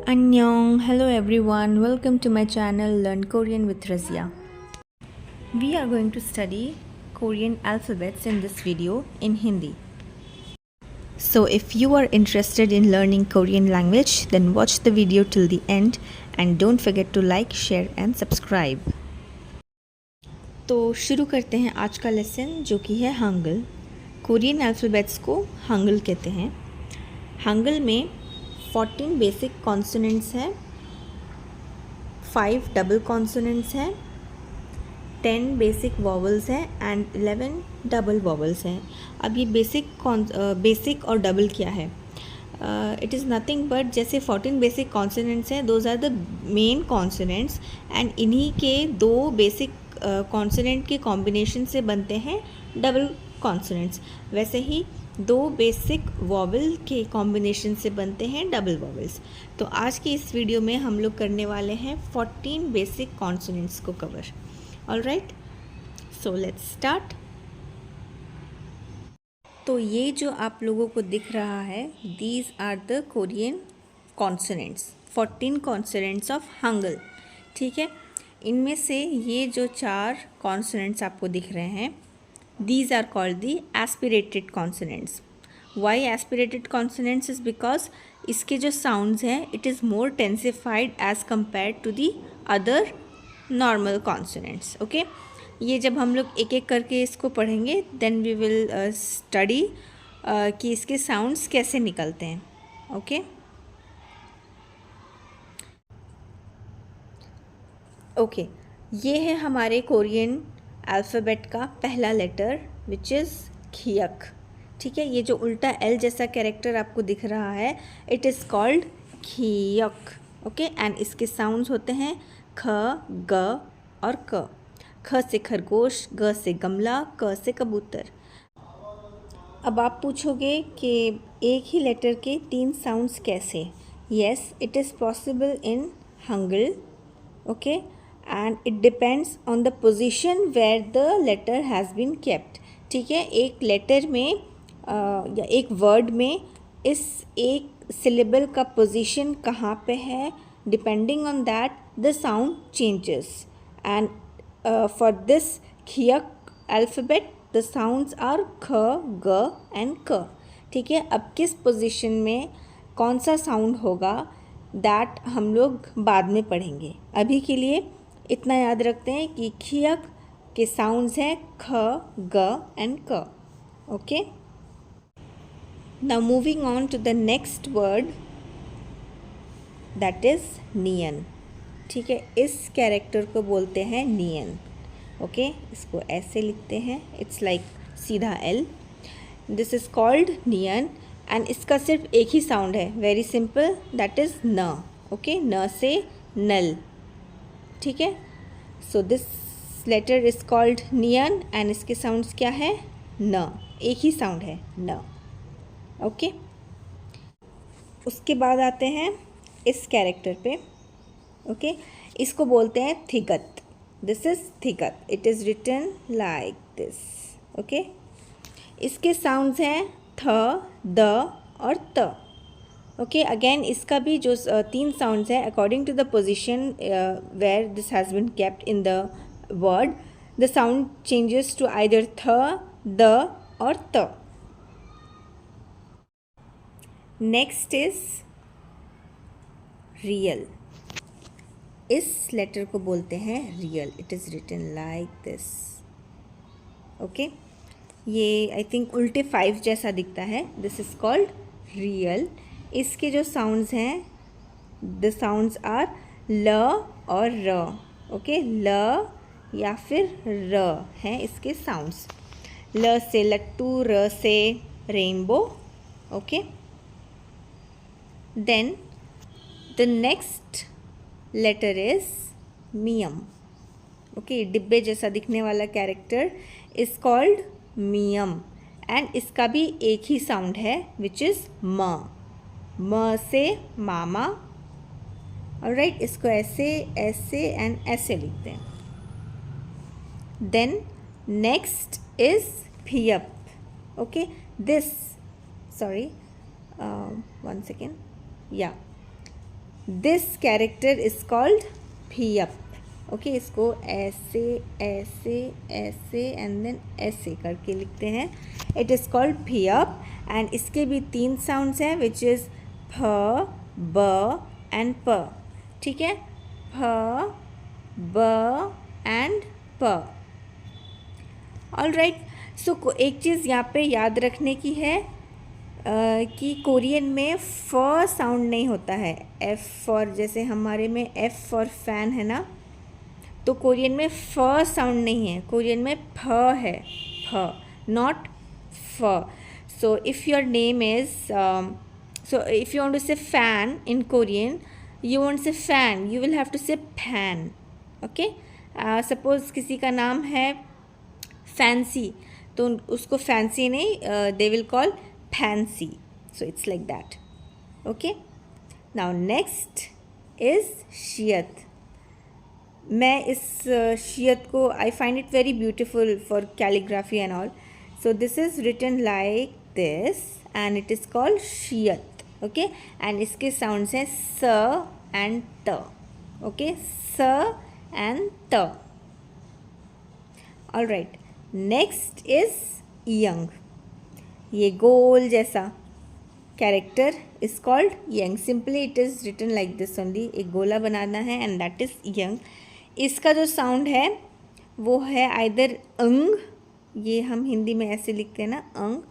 Annyeong, hello everyone, welcome to my channel Learn Korean with Razia. We are going to study Korean alphabets in this video in Hindi. So if you are interested in learning Korean language, then watch the video till the end and don't forget to like, share and subscribe. तो शुरू करते हैं आज का lesson जो कि है Hangal. Korean alphabets को हंगल कहते हैं। हंगल में 14 बेसिक कॉन्सोनेंट्स हैं, 5 डबल कॉन्सोनेंट्स हैं, 10 बेसिक वॉवल्स हैं एंड 11 डबल वॉवल्स हैं। अब ये बेसिक और डबल क्या है? इट इज़ नथिंग बट जैसे 14 बेसिक कॉन्सोनेंट्स हैं, those are the main consonants and इन्हीं के दो बेसिक कॉन्सोनेंट के कॉम्बिनेशन से बनते हैं डबल कॉन्सोनेंट्स। वैसे ही दो बेसिक वॉवल के कॉम्बिनेशन से बनते हैं डबल वॉवल्स। तो आज की इस वीडियो में हम लोग करने वाले हैं 14 बेसिक कॉन्सोनेंट्स को cover. Alright, so let's start. तो ये जो आप लोगों को दिख रहा है, these are the Korean consonants, 14 consonants of Hangul. ठीक है, इनमें से ये जो 4 कॉन्सोनेंट्स आपको दिख रहे हैं, these are called the aspirated consonants. Why aspirated consonants is because इसके जो sounds हैं it is more tensified as compared to the other normal consonants. Okay, ये जब हम लोग एक एक करके इसको पढ़ेंगे then we will study कि इसके sounds कैसे निकलते हैं. Okay. Okay, ये है हमारे कोरियन अल्फ़ाबेट का पहला लेटर विच इज़ खियक। ठीक है, ये जो उल्टा एल जैसा कैरेक्टर आपको दिख रहा है इट इज़ कॉल्ड खियक। ओके, एंड इसके साउंड्स होते हैं ख, ग और क। ख से खरगोश, ग से गमला, क से कबूतर। अब आप पूछोगे कि एक ही लेटर के 3 साउंड्स कैसे? Yes, it is possible in Hangal. Okay, and it depends on the position where the letter has been kept. ठीक है, एक लेटर में या एक वर्ड में इस एक सिलेबल का पोजीशन कहाँ पे है, depending on that the sound changes. And for this खियक अल्फ़ाबेट द साउंड्स आर ख, ग एंड क। ठीक है, अब किस पोजीशन में कौन सा साउंड होगा दैट हम लोग बाद में पढ़ेंगे। अभी के लिए इतना याद रखते हैं कि खियक के साउंड्स हैं ख, ग एंड क। Okay, now moving on to the next word that is nieun. ठीक है, इस कैरेक्टर को बोलते हैं नियन। ओके, इसको ऐसे लिखते हैं, इट्स लाइक सीधा L. This is called nieun and इसका सिर्फ एक ही साउंड है, वेरी सिंपल, दैट इज़ न। ओके, न से नल। ठीक है, so this letter is called nieun and इसके साउंड्स क्या है? न, एक ही साउंड है न। ओके, उसके बाद आते हैं इस कैरेक्टर पे। ओके, इसको बोलते हैं digeut. This is digeut, it is written like this. Okay, इसके साउंड्स हैं थ, द और त। ओके, अगेन इसका भी जो 3 साउंड्स हैं according to the position where this has been kept in the word, the sound changes to either थ, द और त। Next is rieul. इस लेटर को बोलते हैं rieul, it is written like this. Okay, ये आई थिंक उल्टे 5 जैसा दिखता है, दिस इज़ कॉल्ड रियल। इसके जो साउंड्स हैं द साउंड्स आर ल और र। ओके, ल या फिर र हैं इसके साउंड्स। ल से लट्टू, र से rainbow. Okay, then the next letter is mieum. Okay, डिब्बे जैसा दिखने वाला character is called mieum and इसका भी एक ही साउंड है विच इज़ म। म से मामा। ऑलराइट, इसको ऐसे ऐसे एंड ऐसे लिखते हैं। Then next is pieup. Okay, this sorry, 1 second, yeah, this character is called phiyap. Okay, इसको ऐसे ऐसे ऐसे एंड देन ऐसे करके लिखते हैं. It is called phiyap. And इसके भी 3 साउंड्स हैं विच इज़ फ, ब एंड प. ठीक है, फ, ब एंड प. All right. सो एक चीज़ यहाँ पे याद रखने की है कि कोरियन में फ साउंड नहीं होता है. एफ फॉर, जैसे हमारे में एफ फॉर फैन है ना, तो कोरियन में फ साउंड नहीं है, कोरियन में फ है, फ, नॉट फ. So if your name is, so if you want to say fan in Korean, you won't say fan, you will have to say pan. okay, suppose किसी का नाम है fancy, तो उसको fancy नहीं, they will call fancy. So it's like that. okay, now next is shiyat. मैं इस shiyat को I find it very beautiful for calligraphy and all. So this is written like this and it is called shiyat. Okay, and इसके sounds हैं स and त. Okay, स and त. All right. Next is young. ये गोल जैसा character is called young. Simply it is written like this only. एक गोला बनाना है एंड दैट इज़ यंग. इसका जो साउंड है वो है आइदर अंग, ये हम हिंदी में ऐसे लिखते हैं ना, अंग.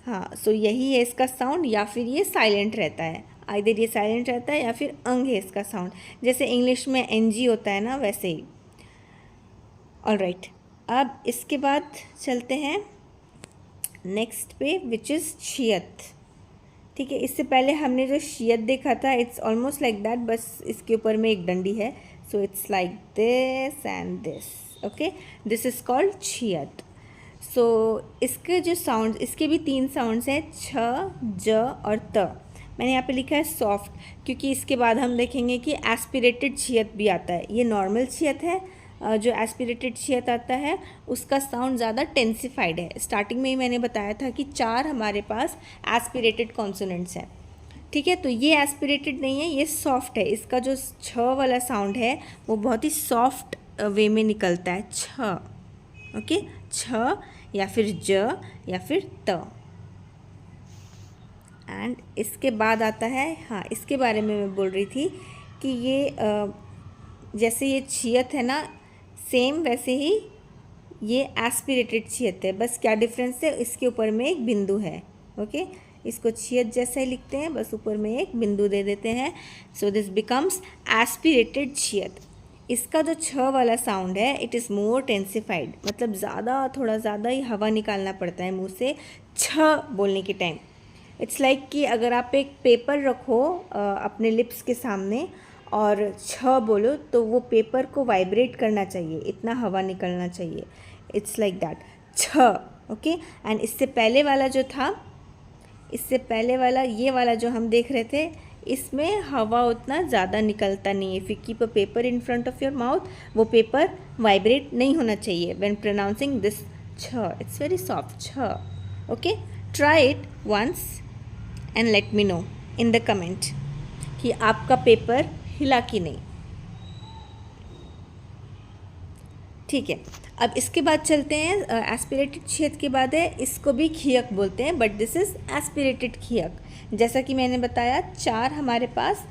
हाँ, सो यही है इसका साउंड, या फिर ये साइलेंट रहता है. आइदर ये साइलेंट रहता है या फिर अंग है इसका साउंड. जैसे इंग्लिश में एनजी होता है ना, वैसे ही. All right. अब इसके बाद चलते हैं नेक्स्ट पे विच इज़ शियत. ठीक है, इससे पहले हमने जो शियत देखा था इट्स ऑलमोस्ट लाइक दैट, बस इसके ऊपर में एक डंडी है. So it's like this and this. Okay, this is called siot. So इसके जो साउंड, इसके भी 3 साउंड्स हैं, छ, ज और त. मैंने यहाँ पे लिखा है सॉफ्ट, क्योंकि इसके बाद हम देखेंगे कि एस्पिरेटेड छियत भी आता है. ये नॉर्मल छियत है. जो एस्पिरेटेड छियत आता है उसका साउंड ज़्यादा टेंसिफाइड है. स्टार्टिंग में ही मैंने बताया था कि 4 हमारे पास एस्पिरेटेड कॉन्सोनेंट्स हैं. ठीक है, तो ये एस्पिरेटेड नहीं है, ये सॉफ्ट है. इसका जो छ वाला साउंड है वो बहुत ही सॉफ्ट वे में निकलता है, छ. ओके, छ या फिर ज या फिर त. एंड इसके बाद आता है, हाँ, इसके बारे में मैं बोल रही थी कि ये जैसे ये छियत है ना, सेम वैसे ही ये एस्पिरेटेड छियत है. बस क्या डिफरेंस है, इसके ऊपर में एक बिंदु है. ओके, इसको छियत जैसा ही लिखते हैं, बस ऊपर में एक बिंदु दे देते हैं. So this becomes aspirated chieut. इसका जो छ वाला साउंड है इट इज़ मोर टेंसिफाइड, मतलब थोड़ा ज़्यादा ही हवा निकालना पड़ता है मुंह से छ बोलने के टाइम. इट्स लाइक कि अगर आप एक पेपर रखो अपने लिप्स के सामने और छ बोलो तो वो पेपर को वाइब्रेट करना चाहिए, इतना हवा निकलना चाहिए. इट्स लाइक दैट, छ. ओके, एंड इससे पहले वाला जो था, इससे पहले वाला ये वाला जो हम देख रहे थे, इसमें हवा उतना ज़्यादा निकलता नहीं है. If you keep a paper in front of your mouth, वो पेपर वाइब्रेट नहीं होना चाहिए व्हेन प्रोनाउंसिंग दिस छ. इट्स वेरी सॉफ्ट, छ. Okay, try it once and let me know in the comment कि आपका पेपर हिला कि नहीं. ठीक है, अब इसके बाद चलते हैं. एस्पिरेटेड छियत के बाद है, इसको भी खियक बोलते हैं, बट दिस इज़ एस्पिरेटेड खियक. जैसा कि मैंने बताया 4 हमारे पास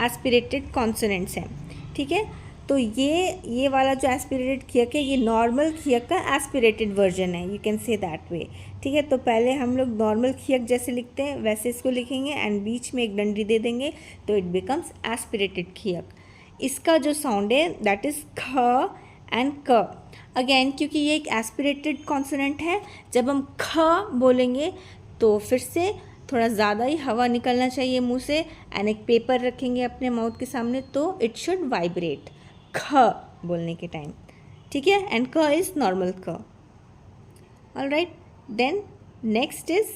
एस्पिरेटेड कॉन्सोनेंट्स हैं. ठीक है, तो ये वाला जो एस्पिरेटेड खियक है ये नॉर्मल खियक का एस्पिरेटेड वर्जन है, you can say that way. ठीक है, तो पहले हम लोग नॉर्मल खियक जैसे लिखते हैं वैसे इसको लिखेंगे एंड बीच में एक डंडी दे देंगे तो इट बिकम्स एस्पिरेटेड खियक. इसका जो साउंड है दैट इज़ ख एंड क. अगेन क्योंकि ये एक एस्पिरेटेड कॉन्सोनेंट है, जब हम ख बोलेंगे तो फिर से थोड़ा ज़्यादा ही हवा निकलना चाहिए मुंह से, एंड एक पेपर रखेंगे अपने माउथ के सामने तो इट शुड वाइब्रेट ख बोलने के टाइम. ठीक है, एंड क इज़ नॉर्मल क. All right, then next is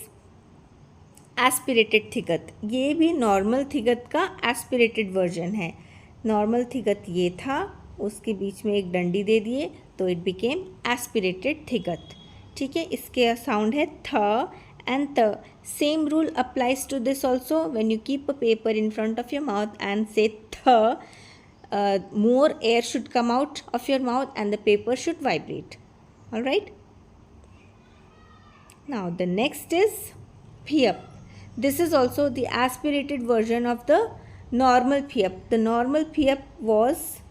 aspirated digeut. ये भी नॉर्मल थिगत का एस्पिरेटेड वर्जन है. नॉर्मल थिगत ये था, उसके बीच में एक डंडी दे दिए तो इट बिकेम एस्पिरेटेड थिगत. ठीक है, इसके साउंड है थ and the. Same rule applies to this also. When you keep a paper in front of your mouth and say the, more air should come out of your mouth and the paper should vibrate. All right. Now the next is phiap. This is also the aspirated version of the normal phiap. The normal phiap was,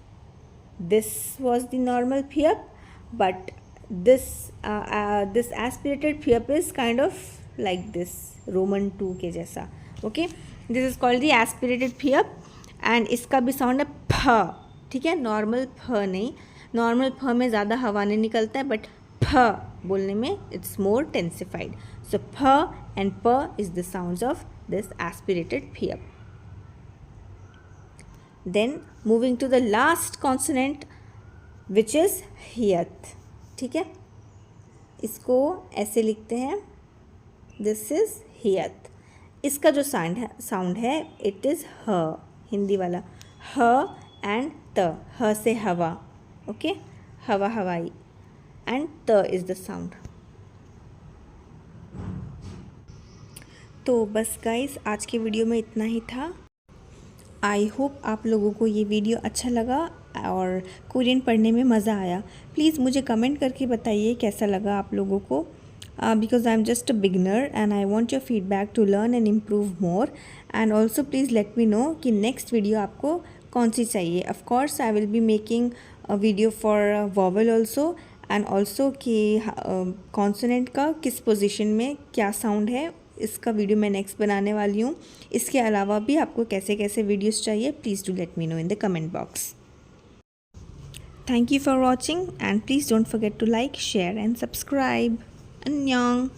this was the normal phiap, but this aspirated phiap is kind of like this, Roman 2 के जैसा. Okay, this is called the aspirated phiap and इसका भी sound है फ. ठीक है, normal फ नहीं. नॉर्मल फ में ज़्यादा हवा नहीं निकलता है, बट फ बोलने में इट्स मोर टेंसिफाइड. सो फ एंड प is the sounds of this aspirated phiap. Then moving to the last consonant which is hieut. ठीक है, इसको ऐसे लिखते हैं, दिस इज हियत. इसका जो साउंड है इट इज़ ह, हिंदी वाला ह एंड त. ह से हवा, ओके, हवा हवाई, एंड त इज द साउंड. तो बस गाइस, आज के वीडियो में इतना ही था. आई होप आप लोगों को ये वीडियो अच्छा लगा और कोरियन पढ़ने में मज़ा आया. प्लीज़ मुझे कमेंट करके बताइए कैसा लगा आप लोगों को, because I'm just a beginner and I want your feedback to learn and improve more. And also please let me know कि next video आपको कौन सी चाहिए. Of course I will be making a video for vowel also, and also कि consonant का किस position में क्या sound है, इसका वीडियो मैं नेक्स्ट बनाने वाली हूँ. इसके अलावा भी आपको कैसे कैसे वीडियोस चाहिए, please do let me know in the comment box. Thank you for watching and please don't forget to like, share and subscribe. Annyeong.